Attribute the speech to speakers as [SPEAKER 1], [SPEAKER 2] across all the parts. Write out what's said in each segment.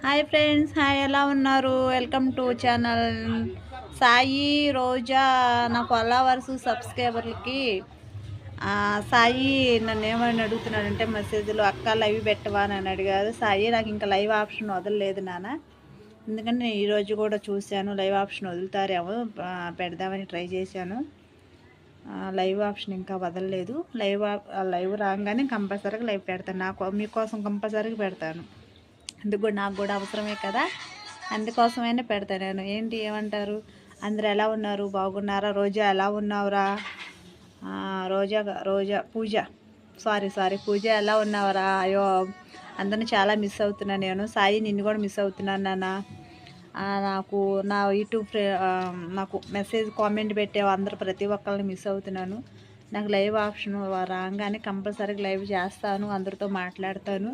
[SPEAKER 1] Hi friends, hi, ఎలా ఉన్నారు? Welcome to channel Sai రోజా. నా ఫాలోవర్స్ సబ్స్క్రైబర్లకి సాయి నన్ను ఏమని అడుగుతున్నాడంటే మెసేజ్లు, అక్క లైవ్ పెట్టవా అని అడిగారు. సాయి నాకు ఇంకా లైవ్ ఆప్షన్ వదలలేదు నాన్న, ఎందుకంటే నేను ఈరోజు కూడా చూశాను లైవ్ ఆప్షన్ వదులుతారేమో, పెడదామని ట్రై చేశాను. లైవ్ ఆప్షన్ ఇంకా వదలలేదు. లైవ్ రాగానే కంపల్సరీగా లైవ్ పెడతాను. మీకోసం కంపల్సరీగా పెడతాను. అందుకు నాకు కూడా అవసరమే కదా, అందుకోసమైనా పెడతాను నేను. ఏంటి ఏమంటారు అందరు? ఎలా ఉన్నారు? బాగున్నారా? రోజా ఎలా ఉన్నావురా? రోజా పూజ ఎలా ఉన్నావురా? అయ్యో, అందరిని చాలా మిస్ అవుతున్నాను నేను. సాయి, నిన్ను కూడా మిస్ అవుతున్నాను నాన్న. నాకు నా యూట్యూబ్ నాకు మెసేజ్ కామెంట్ పెట్టేవా అందరూ, ప్రతి ఒక్కరిని మిస్ అవుతున్నాను. నాకు లైవ్ ఆప్షన్ రాగానే కంపల్సరీగా లైవ్ చేస్తాను, అందరితో మాట్లాడతాను.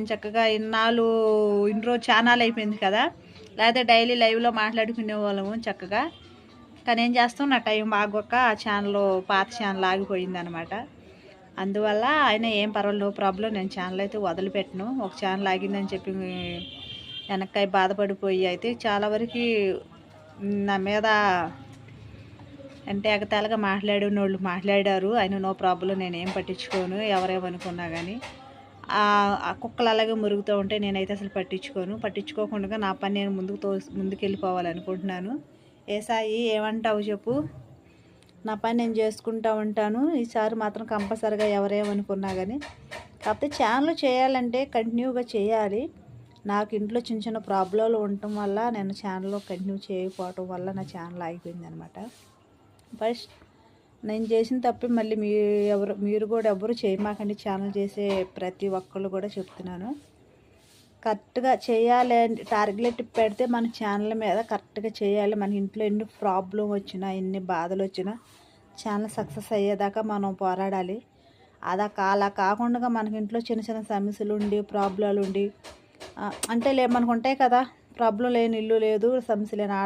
[SPEAKER 1] చక్కగా ఇన్ని రోజు ఛానల్ అయిపోయింది కదా, లేకపోతే డైలీ లైవ్లో మాట్లాడుకునే వాళ్ళము చక్కగా. కానీ ఏం చేస్తాం, నా టైం బాగోక ఆ ఛానల్, పాత ఛానల్ ఆగిపోయింది అనమాట. అందువల్ల ఆయన ఏం పర్వాలేదు, నో ప్రాబ్లం, నేను ఛానల్ అయితే వదిలిపెట్టను. ఒక ఛానల్ ఆగిందని చెప్పి వెనక్కాయ బాధపడిపోయి అయితే చాలా వరకు నా మీద అంటే ఎగతాళిగా మాట్లాడిన వాళ్ళు మాట్లాడారు. ఆయన నో ప్రాబ్లం, నేనేం పట్టించుకోను, ఎవరేమనుకున్నా కానీ. ఆ కుక్కలు అలాగే మురుగుతూ ఉంటే నేనైతే అసలు పట్టించుకోకుండా నా పని నేను ముందుకు వెళ్ళిపోవాలనుకుంటున్నాను. ఏ సాయి, ఏమంటావు చెప్పు? నా పని నేను చేసుకుంటూ ఉంటాను. ఈసారి మాత్రం కంపల్సరిగా ఎవరేమనుకున్నా కానీ, కాకపోతే ఛానల్ చేయాలంటే కంటిన్యూగా చేయాలి. నాకు ఇంట్లో చిన్న చిన్న ప్రాబ్లంలు ఉండటం వల్ల నేను ఛానల్లో కంటిన్యూ చేయకపోవటం వల్ల నా ఛానల్ ఆగిపోయింది అనమాట. ఫస్ట్ నేను చేసిన తప్పు మళ్ళీ మీరు కూడా ఎవరు చేయమాకండి. ఛానల్ చేసే ప్రతి ఒక్కళ్ళు కూడా చెప్తున్నాను, కరెక్ట్గా చేయాలి. టార్గెట్ పెడితే మన ఛానల్ మీద కరెక్ట్గా చేయాలి. మన ఇంట్లో ఎన్ని ప్రాబ్లం వచ్చినా, ఎన్ని బాధలు వచ్చినా ఛానల్ సక్సెస్ అయ్యేదాకా మనం పోరాడాలి. అలా కాకుండా మనకి ఇంట్లో చిన్న చిన్న సమస్యలు ఉండి, ప్రాబ్లాలు ఉండి, అంటే మనకు ఉంటాయి కదా, ప్రాబ్లం లేని ఇల్లు లేదు, సమస్య లేని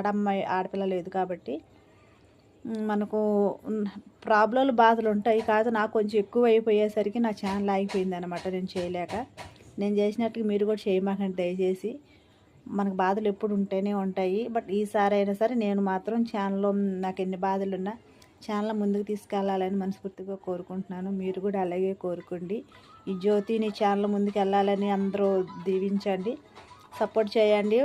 [SPEAKER 1] ఆడపిల్ల లేదు. కాబట్టి మనకు ప్రాబ్లంలు, బాధలు ఉంటాయి. కాదు, నాకు కొంచెం ఎక్కువ అయిపోయేసరికి నా ఛానల్ ఆగిపోయింది అనమాట. నేను చేయలేక, నేను చేసినట్టుగా మీరు కూడా చేయమాకండి దయచేసి. మనకు బాధలు ఎప్పుడు ఉంటూనే ఉంటాయి. బట్ ఈసారి అయినా సరే నేను మాత్రం ఛానల్లో నాకు ఎన్ని బాధలు ఉన్నా ఛానల్ ముందుకు తీసుకెళ్ళాలని మనస్ఫూర్తిగా కోరుకుంటున్నాను. మీరు కూడా అలాగే కోరుకోండి. ఈ జ్యోతిని ఛానల్ ముందుకు వెళ్ళాలని అందరూ దీవించండి, సపోర్ట్ చేయండి.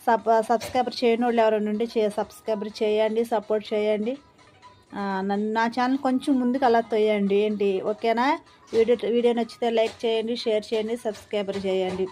[SPEAKER 1] సబ్స్క్రైబర్ చేయని వాళ్ళు ఎవరైనా ఉంటే సబ్స్క్రైబర్ చేయండి, సపోర్ట్ చేయండి. నా ఛానల్ కొంచెం ముందుకు అలా తోయండి. ఏంటి, ఓకేనా? వీడియో నచ్చితే లైక్ చేయండి, షేర్ చేయండి, సబ్స్క్రైబర్ చేయండి.